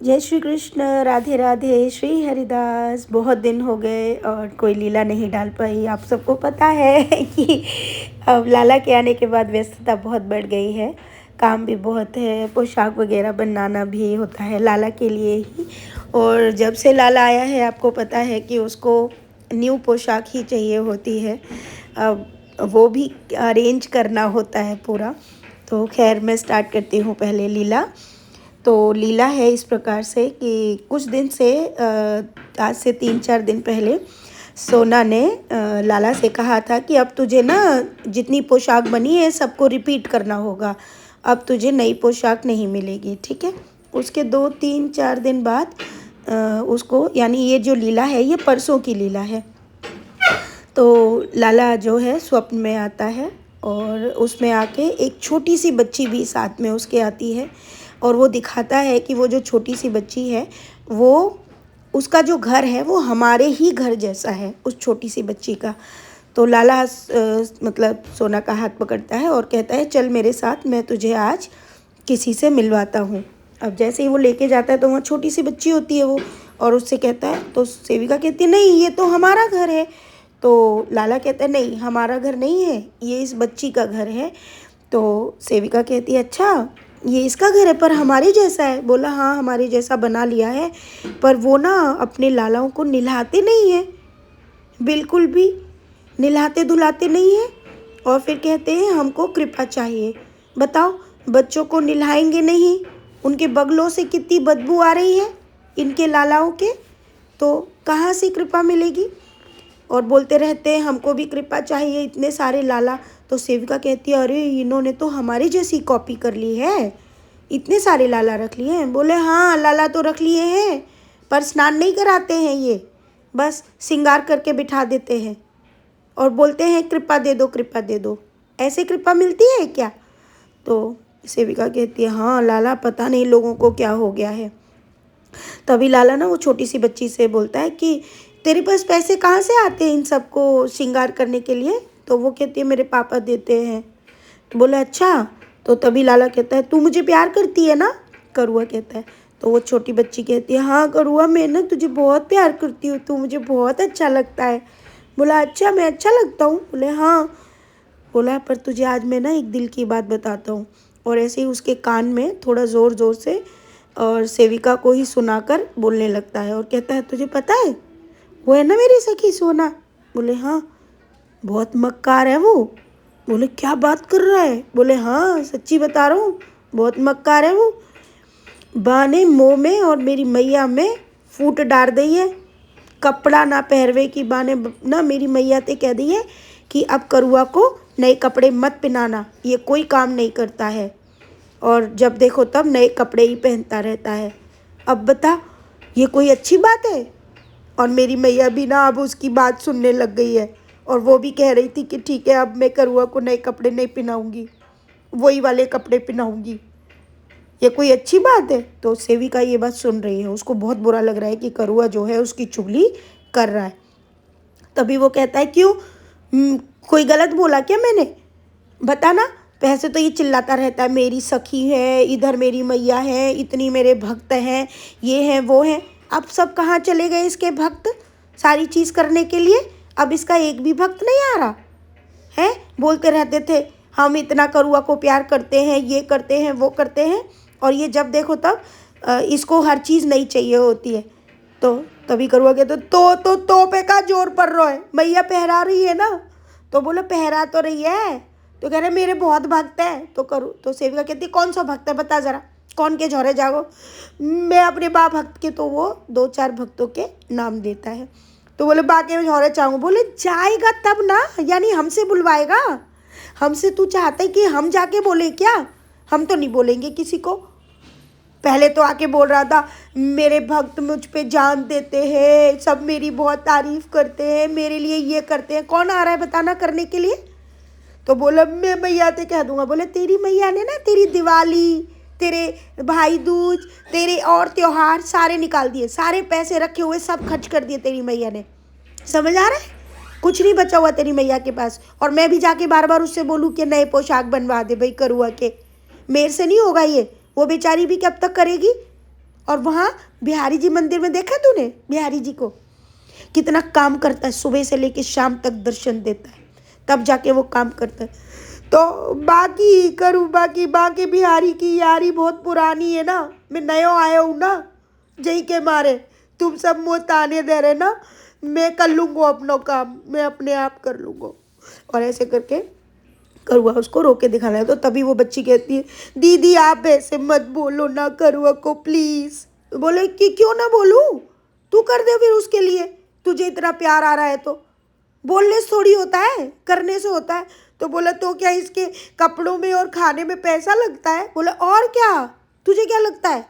जय श्री कृष्ण। राधे राधे। श्री हरिदास। बहुत दिन हो गए और कोई लीला नहीं डाल पाई। आप सबको पता है कि अब लाला के आने के बाद व्यस्तता बहुत बढ़ गई है। काम भी बहुत है, पोशाक वगैरह बनाना भी होता है लाला के लिए ही। और जब से लाला आया है आपको पता है कि उसको न्यू पोशाक ही चाहिए होती है। अब वो भी अरेंज करना होता है पूरा। तो खैर मैं स्टार्ट करती हूँ पहले लीला। तो लीला है इस प्रकार से कि कुछ दिन से आज से 3-4 दिन पहले सोना ने लाला से कहा था कि अब तुझे ना जितनी पोशाक बनी है सबको रिपीट करना होगा। अब तुझे नई पोशाक नहीं मिलेगी, ठीक है। उसके 2-3-4 दिन बाद उसको, यानी ये जो लीला है ये परसों की लीला है। तो लाला जो है स्वप्न में आता है और उसमें आके एक छोटी सी बच्ची भी साथ में उसके आती है और वो दिखाता है कि वो जो छोटी सी बच्ची है वो, उसका जो घर है वो हमारे ही घर जैसा है उस छोटी सी बच्ची का। तो लाला मतलब सोना का हाथ पकड़ता है और कहता है चल मेरे साथ, मैं तुझे आज किसी से मिलवाता हूँ। अब जैसे ही वो लेके जाता है तो वहाँ छोटी सी बच्ची होती है वो, और उससे कहता है, तो सेविका कहती है नहीं ये तो हमारा घर है। तो लाला कहता है नहीं हमारा घर नहीं है, ये इस बच्ची का घर है। तो सेविका कहती है अच्छा ये इसका घर है पर हमारे जैसा है। बोला हाँ हमारे जैसा बना लिया है, पर वो ना अपने लालाओं को नहलाते नहीं है, बिल्कुल भी नहलाते धुलाते नहीं है। और फिर कहते हैं हमको कृपा चाहिए। बताओ, बच्चों को नहलाएंगे नहीं, उनके बगलों से कितनी बदबू आ रही है इनके लालाओं के, तो कहाँ से कृपा मिलेगी। और बोलते रहते हैं हमको भी कृपा चाहिए, इतने सारे लाला। तो सेविका कहती है अरे इन्होंने तो हमारी जैसी कॉपी कर ली है, इतने सारे लाला रख लिए हैं। बोले हाँ लाला तो रख लिए हैं पर स्नान नहीं कराते हैं, ये बस श्रृंगार करके बिठा देते हैं और बोलते हैं कृपा दे दो कृपा दे दो। ऐसे कृपा मिलती है क्या। तो सेविका कहती है हाँ लाला पता नहीं लोगों को क्या हो गया है। तभी लाला ना वो छोटी सी बच्ची से बोलता है कि तेरे पास पैसे कहाँ से आते हैं इन सबको श्रृंगार करने के लिए। तो वो कहती है मेरे पापा देते हैं। तो बोले अच्छा। तो तभी लाला कहता है तू मुझे प्यार करती है ना। करुआ कहता है। तो वो छोटी बच्ची कहती है हाँ करुआ मैं ना तुझे बहुत प्यार करती हूँ, तू मुझे बहुत अच्छा लगता है। बोला अच्छा मैं अच्छा लगता हूँ। बोले हाँ। बोला पर तुझे आज मैं ना एक दिल की बात बताता हूँ। और ऐसे ही उसके कान में थोड़ा ज़ोर ज़ोर से और सेविका को ही सुनाकर बोलने लगता है और कहता है तुझे पता है वो है ना मेरी सखी सोना। बोले हाँ। बहुत मक्कार है वो। बोले क्या बात कर रहा है। बोले हाँ सच्ची बता रहा हूँ, बहुत मक्कार है वो। बा ने मुँह में और मेरी मैया में फूट डाल दी है। कपड़ा ना पहरवे की बा ने ना मेरी मैया ते कह दी है कि अब करुआ को नए कपड़े मत पहनाना, ये कोई काम नहीं करता है और जब देखो तब नए कपड़े ही पहनता रहता है। अब बता ये कोई अच्छी बात है। और मेरी मैया भी ना अब उसकी बात सुनने लग गई है और वो भी कह रही थी कि ठीक है अब मैं करुआ को नए कपड़े नहीं पहनाऊंगी, वही वाले कपड़े पहनाऊंगी। ये कोई अच्छी बात है। तो सेविका ये बात सुन रही है, उसको बहुत बुरा लग रहा है कि करुआ जो है उसकी चुगली कर रहा है। तभी वो कहता है क्यों, कोई गलत बोला क्या मैंने, बताना। वैसे तो ये चिल्लाता रहता है मेरी सखी है, इधर मेरी मैया है, इतनी मेरे भक्त हैं, ये हैं वो हैं। अब सब कहाँ चले गए इसके भक्त सारी चीज़ करने के लिए। अब इसका एक भी भक्त नहीं आ रहा है। बोलते रहते थे हम इतना करुआ को प्यार करते हैं, ये करते हैं वो करते हैं, और ये जब देखो तब इसको हर चीज़ नहीं चाहिए होती है। तो तभी करुआ कहते तो पे का जोर पड़ रहा है, मैया पहरा रही है ना। तो बोलो पहरा तो रही है। तो कह रहे मेरे बहुत भक्त हैं। तो सेविका कहती कौन सा भक्त है बता ज़रा, कौन के झोरे जागो। मैं अपने बा भक्त के, तो वो 2-4 भक्तों के नाम देता है। तो बोले बा के झोरे चाहूँ। बोले जाएगा तब ना, यानी हमसे बुलवाएगा, हमसे तू चाहता है कि हम जाके बोले क्या, हम तो नहीं बोलेंगे किसी को। पहले तो आके बोल रहा था मेरे भक्त मुझ पे जान देते हैं, सब मेरी बहुत तारीफ करते हैं, मेरे लिए ये करते हैं। कौन आ रहा है बताना करने के लिए। तो बोला मैं मैया से कह दूंगा। बोले तेरी मैया ने ना तेरी दिवाली, तेरे भाई दूज, तेरे और त्योहार सारे निकाल दिए, सारे पैसे रखे हुए सब खर्च कर दिए तेरी मैया ने। समझ आ रहा है, कुछ नहीं बचा हुआ तेरी मैया के पास। और मैं भी जाके बार बार उससे बोलूँ कि नए पोशाक बनवा दे भाई करुआ के, मेरे से नहीं होगा ये, वो बेचारी भी कब तक करेगी। और वहाँ बिहारी जी मंदिर में देखा तूने बिहारी जी को, कितना काम करता है, सुबह से लेके शाम तक दर्शन देता है, तब जाके वो काम करता है। तो बाकी करूँ, बाकी बाकी बिहारी की यारी बहुत पुरानी है ना, मैं नया आया हूँ ना, जय के मारे तुम सब मुँह ताने दे रहे ना, मैं कर लूँगा अपना काम, मैं अपने आप कर लूँगा। और ऐसे करके करुआ उसको रोके दिखाना है। तो तभी वो बच्ची कहती है, दीदी आप ऐसे मत बोलो ना करुआ को प्लीज़। बोले कि क्यों ना बोलूँ, तू कर दे फिर उसके लिए, तुझे इतना प्यार आ रहा है तो। बोलने से थोड़ी होता है, करने से होता है। तो बोला तो क्या इसके कपड़ों में और खाने में पैसा लगता है? बोला और क्या, तुझे क्या लगता है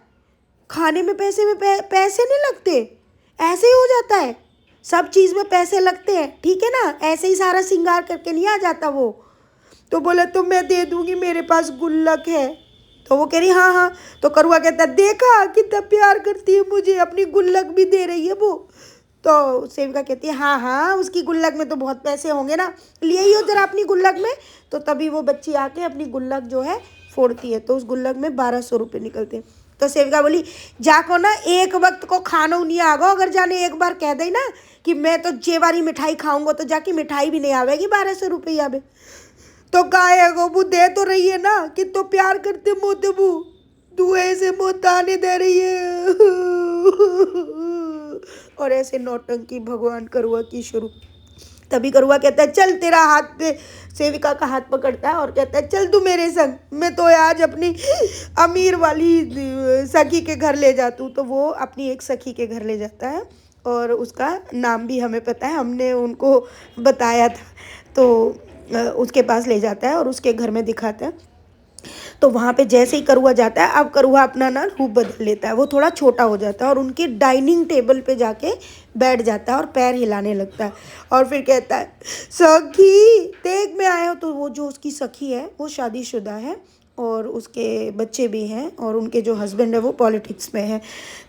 खाने में पैसे में पैसे नहीं लगते, ऐसे ही हो जाता है, सब चीज़ में पैसे लगते हैं, ठीक है ना, ऐसे ही सारा श्रृंगार करके नहीं आ जाता वो। तो बोला तो मैं दे दूँगी, मेरे पास गुल्लक है। तो वो कह रही हाँ हाँ। तो करुआ कहता देखा कितना प्यार करती है मुझे, अपनी गुल्लक भी दे रही है वो। तो सेविका कहती है हाँ हाँ, उसकी गुल्लक में तो बहुत पैसे होंगे ना, लिए ही हो जरा अपनी गुल्लक में। तो तभी वो बच्ची आके अपनी गुल्लक जो है फोड़ती है, तो उस गुल्लक में 1200 रुपये निकलते हैं। तो सेविका बोली जाको ना एक वक्त को खाना नहीं आगो, अगर जाने एक बार कह दे ना कि मैं तो जे वाली मिठाई खाऊंगा, तो जाके मिठाई भी नहीं आवेगी 1200 रुपया में। तो काहे गो बू दे तो रही है ना, कि तो प्यार करते मोते बू, तू ऐसे मोताने दे रही है। और ऐसे नौटंकी भगवान करुआ की शुरू। तभी करुआ कहता है चल, तेरा हाथ पे सेविका का हाथ पकड़ता है और कहता है चल तू मेरे संग, मैं तो आज अपनी अमीर वाली सखी के घर ले जाता हूँ। तो वो अपनी एक सखी के घर ले जाता है और उसका नाम भी हमें पता है, हमने उनको बताया था। तो उसके पास ले जाता है और उसके घर में दिखाता है। तो वहाँ पे जैसे ही करुआ जाता है, अब करुआ अपना ना रूप बदल लेता है, वो थोड़ा छोटा हो जाता है और उनके डाइनिंग टेबल पे जाके बैठ जाता है और पैर हिलाने लगता है। और फिर कहता है सखी देख मैं आया हूँ। तो वो जो उसकी सखी है वो शादीशुदा है और उसके बच्चे भी हैं और उनके जो हस्बैंड है वो पॉलिटिक्स में है।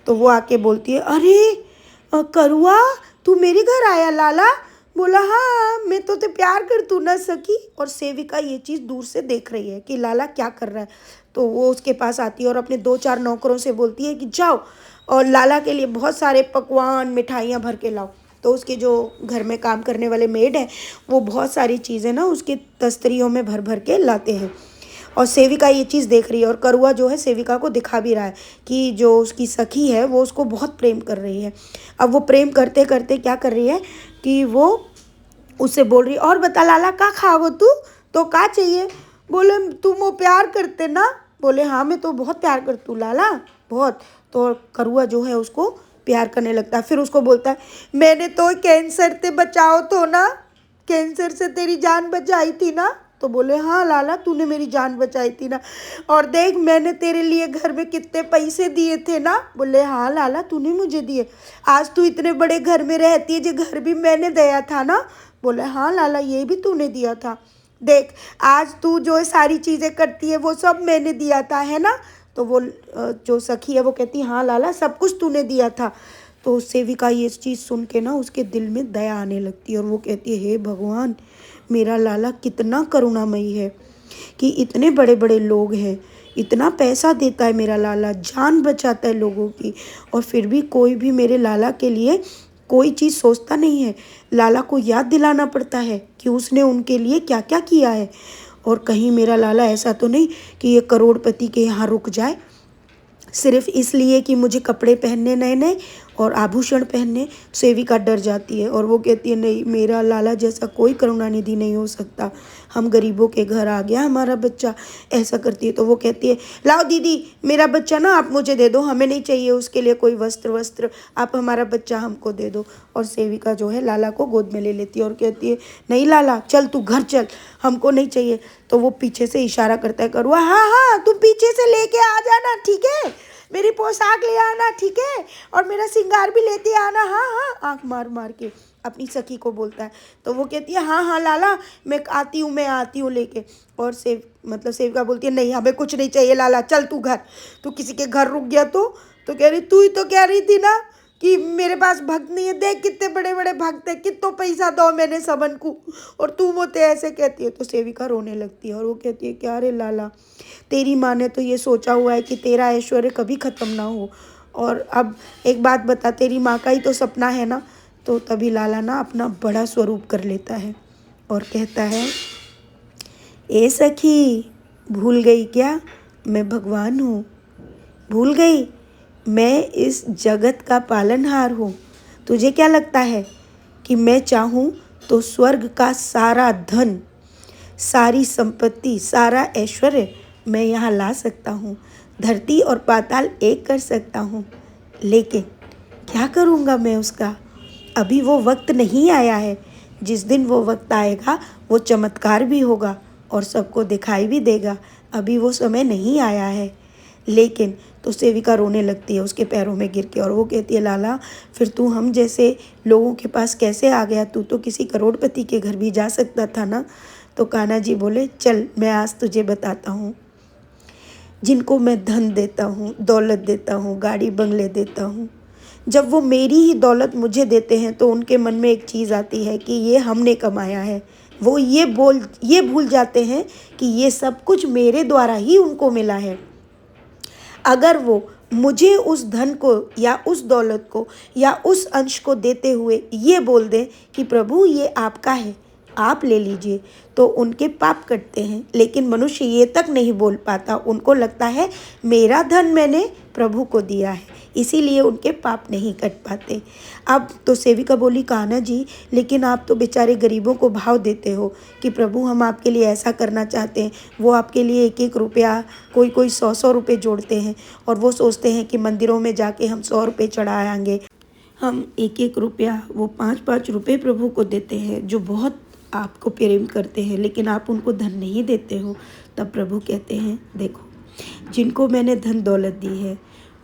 तो वो आके बोलती है अरे करुआ तू मेरे घर आया लाला। बोला हाँ मैं तो ते प्यार कर तू ना सकी। और सेविका ये चीज़ दूर से देख रही है कि लाला क्या कर रहा है। तो वो उसके पास आती है और अपने 2-4 नौकरों से बोलती है कि जाओ और लाला के लिए बहुत सारे पकवान मिठाइयाँ भर के लाओ। तो उसके जो घर में काम करने वाले मेड हैं वो बहुत सारी चीज़ें ना उसके तस्तरियों में भर भर के लाते हैं। और सेविका ये चीज़ देख रही है और करुआ जो है सेविका को दिखा भी रहा है कि जो उसकी सखी है वो उसको बहुत प्रेम कर रही है। अब वो प्रेम करते करते क्या कर रही है कि वो उससे बोल रही और बता लाला का खाओ तू, तो का चाहिए। बोले तुम वो प्यार करते ना। बोले हाँ मैं तो बहुत प्यार करती हूँ लाला, बहुत। तो करुआ जो है उसको प्यार करने लगता है। फिर उसको बोलता है मैंने तो कैंसर से बचाओ तो ना, कैंसर से तेरी जान बचाई थी ना। तो बोले हाँ लाला तूने मेरी जान बचाई थी ना, और देख मैंने तेरे लिए घर में कितने पैसे दिए थे ना। बोले हाँ लाला तूने मुझे दिए, आज तू इतने बड़े घर में रहती है, जो घर भी मैंने दिया था ना। बोले हाँ लाला ये भी तूने दिया था, देख आज तू जो सारी चीज़ें करती है वो सब मैंने दिया था, है ना। तो वो जो सखी है वो कहती हाँ लाला सब कुछ तूने दिया था। तो सेविका ये चीज़ सुन के ना उसके दिल में दया आने लगती है और वो कहती है हे भगवान मेरा लाला कितना करुणामयी है कि इतने बड़े बड़े लोग हैं, इतना पैसा देता है मेरा लाला, जान बचाता है लोगों की, और फिर भी कोई भी मेरे लाला के लिए कोई चीज़ सोचता नहीं है। लाला को याद दिलाना पड़ता है कि उसने उनके लिए क्या क्या किया है। और कहीं मेरा लाला ऐसा तो नहीं कि ये करोड़पति के यहाँ रुक जाए सिर्फ इसलिए कि मुझे कपड़े पहनने नए नए और आभूषण पहनने। सेविका डर जाती है और वो कहती है नहीं मेरा लाला जैसा कोई करुणानिधि नहीं हो सकता, हम गरीबों के घर आ गया हमारा बच्चा, ऐसा करती है। तो वो कहती है लाओ दीदी मेरा बच्चा ना आप मुझे दे दो, हमें नहीं चाहिए उसके लिए कोई वस्त्र, आप हमारा बच्चा हमको दे दो। और सेविका जो है लाला को गोद में ले लेती है और कहती है नहीं लाला चल तू घर चल, हमको नहीं चाहिए। तो वो पीछे से इशारा करता है करुआ हाँ हाँ तुम पीछे से लेके आ जाना ठीक है, मेरी पोशाक ले आना ठीक है, और मेरा श्रृंगार भी लेते आना हाँ हाँ, आँख मार मार के अपनी सखी को बोलता है। तो वो कहती है हाँ हाँ लाला मैं आती हूँ लेके। और सेविका बोलती है नहीं हमें कुछ नहीं चाहिए लाला चल तू घर, तू किसी के घर रुक गया तो कह रही तू ही तो कह रही थी ना कि मेरे पास भक्त नहीं है, देख कितने बड़े बड़े भक्त है, कितना पैसा दो मैंने सबन को, और तू मुझे ऐसे कहती है। तो सेविका रोने लगती है और वो कहती है क्या रे लाला तेरी माँ ने तो ये सोचा हुआ है कि तेरा ऐश्वर्य कभी ख़त्म ना हो, और अब एक बात बता, तेरी माँ का ही तो सपना है ना। तो तभी लाला ना अपना बड़ा स्वरूप कर लेता है और कहता है, ए सखी, भूल गई क्या मैं भगवान हूँ? भूल गई मैं इस जगत का पालनहार हूँ? तुझे क्या लगता है कि मैं चाहूँ तो स्वर्ग का सारा धन, सारी संपत्ति, सारा ऐश्वर्य मैं यहाँ ला सकता हूँ, धरती और पाताल एक कर सकता हूँ, लेकिन क्या करूँगा मैं उसका? अभी वो वक्त नहीं आया है। जिस दिन वो वक्त आएगा वो चमत्कार भी होगा और सबको दिखाई भी देगा। अभी वो समय नहीं आया है। लेकिन तो सेविका रोने लगती है उसके पैरों में गिर के और वो कहती है, लाला फिर तू हम जैसे लोगों के पास कैसे आ गया? तू तो किसी करोड़पति के घर भी जा सकता था ना। तो कान्हा जी बोले, चल मैं आज तुझे बताता हूँ। जिनको मैं धन देता हूँ, दौलत देता हूँ, गाड़ी बंगले देता हूँ, जब वो मेरी ही दौलत मुझे देते हैं तो उनके मन में एक चीज़ आती है कि ये हमने कमाया है। वो ये भूल जाते हैं कि ये सब कुछ मेरे द्वारा ही उनको मिला है। अगर वो मुझे उस धन को या उस दौलत को या उस अंश को देते हुए ये बोल दें कि प्रभु ये आपका है, आप ले लीजिए, तो उनके पाप कटते हैं। लेकिन मनुष्य ये तक नहीं बोल पाता। उनको लगता है मेरा धन मैंने प्रभु को दिया है, इसीलिए उनके पाप नहीं कट पाते। अब तो सेविका बोली, कान्हा जी लेकिन आप तो बेचारे गरीबों को भाव देते हो कि प्रभु हम आपके लिए ऐसा करना चाहते हैं। वो आपके लिए एक एक रुपया, कोई कोई 100-100 रुपये जोड़ते हैं और वो सोचते हैं कि मंदिरों में जाके हम 100 रुपये चढ़ाएंगे। हम एक एक रुपया, वो 5-5 रुपये प्रभु को देते हैं जो बहुत आपको प्रेम करते हैं, लेकिन आप उनको धन नहीं देते हो। तब प्रभु कहते हैं, देखो जिनको मैंने धन दौलत दी है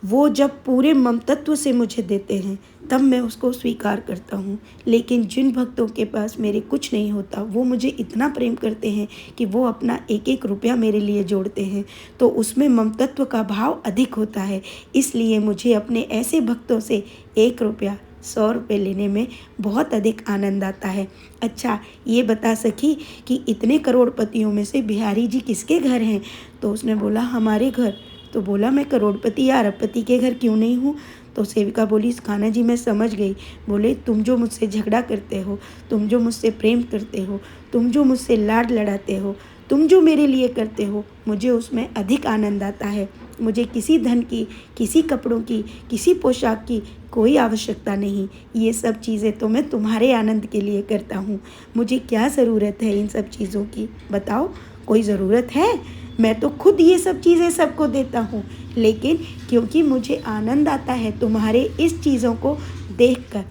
वो जब पूरे ममतत्व से मुझे देते हैं तब मैं उसको स्वीकार करता हूँ। लेकिन जिन भक्तों के पास मेरे कुछ नहीं होता, वो मुझे इतना प्रेम करते हैं कि वो अपना एक एक रुपया मेरे लिए जोड़ते हैं, तो उसमें ममतत्व का भाव अधिक होता है। इसलिए मुझे अपने ऐसे भक्तों से 1 रुपया 100 रुपये लेने में बहुत अधिक आनंद आता है। अच्छा ये बता सखी कि इतने करोड़पतियों में से बिहारी जी किसके घर हैं? तो उसने बोला, हमारे घर। तो बोला, मैं करोड़पति या अरबपति के घर क्यों नहीं हूँ? तो सेविका बोली, कान्हा जी मैं समझ गई। बोले, तुम जो मुझसे झगड़ा करते हो, तुम जो मुझसे प्रेम करते हो, तुम जो मुझसे लाड लड़ाते हो, तुम जो मेरे लिए करते हो, मुझे उसमें अधिक आनंद आता है। मुझे किसी धन की, किसी कपड़ों की, किसी पोशाक की कोई आवश्यकता नहीं। ये सब चीज़ें तो मैं तुम्हारे आनंद के लिए करता हूँ। मुझे क्या ज़रूरत है इन सब चीज़ों की? बताओ, कोई ज़रूरत है? मैं तो खुद ये सब चीज़ें सबको देता हूँ, लेकिन क्योंकि मुझे आनंद आता है तुम्हारे इस चीज़ों को देखकर,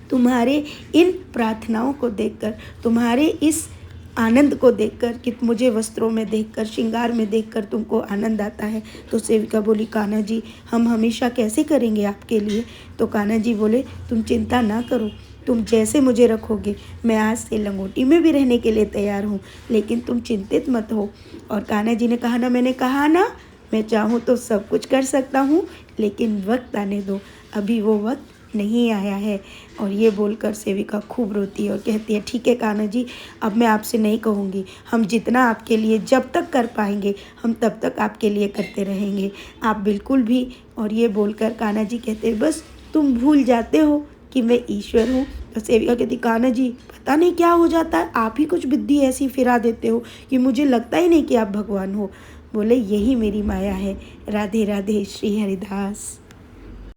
तुम्हारे इन प्रार्थनाओं को देखकर, तुम्हारे इस आनंद को देखकर कि मुझे वस्त्रों में देखकर, श्रृंगार में देखकर तुमको आनंद आता है। तो सेविका बोली, कान्हा जी हम हमेशा कैसे करेंगे आपके लिए? तो कान्हा जी बोले, तुम चिंता ना करो, तुम जैसे मुझे रखोगे मैं आज से लंगोटी में भी रहने के लिए तैयार हूँ, लेकिन तुम चिंतित मत हो। और कान्हा जी ने कहा ना, मैंने कहा ना मैं चाहूँ तो सब कुछ कर सकता हूँ, लेकिन वक्त आने दो, अभी वो वक्त नहीं आया है। और ये बोलकर सेविका खूब रोती है और कहती है, ठीक है कान्हा जी, अब मैं आपसे नहीं कहूँगी, हम जितना आपके लिए जब तक कर पाएंगे हम तब तक आपके लिए करते रहेंगे, आप बिल्कुल भी। और ये बोलकर कान्हा जी कहते, बस तुम भूल जाते हो कि मैं ईश्वर हूँ। तो सेविका कहती, कान्हा जी पता नहीं क्या हो जाता है, आप ही कुछ बुद्धि ऐसी फिरा देते हो कि मुझे लगता ही नहीं कि आप भगवान हो। बोले, यही मेरी माया है। राधे राधे, श्री हरिदास।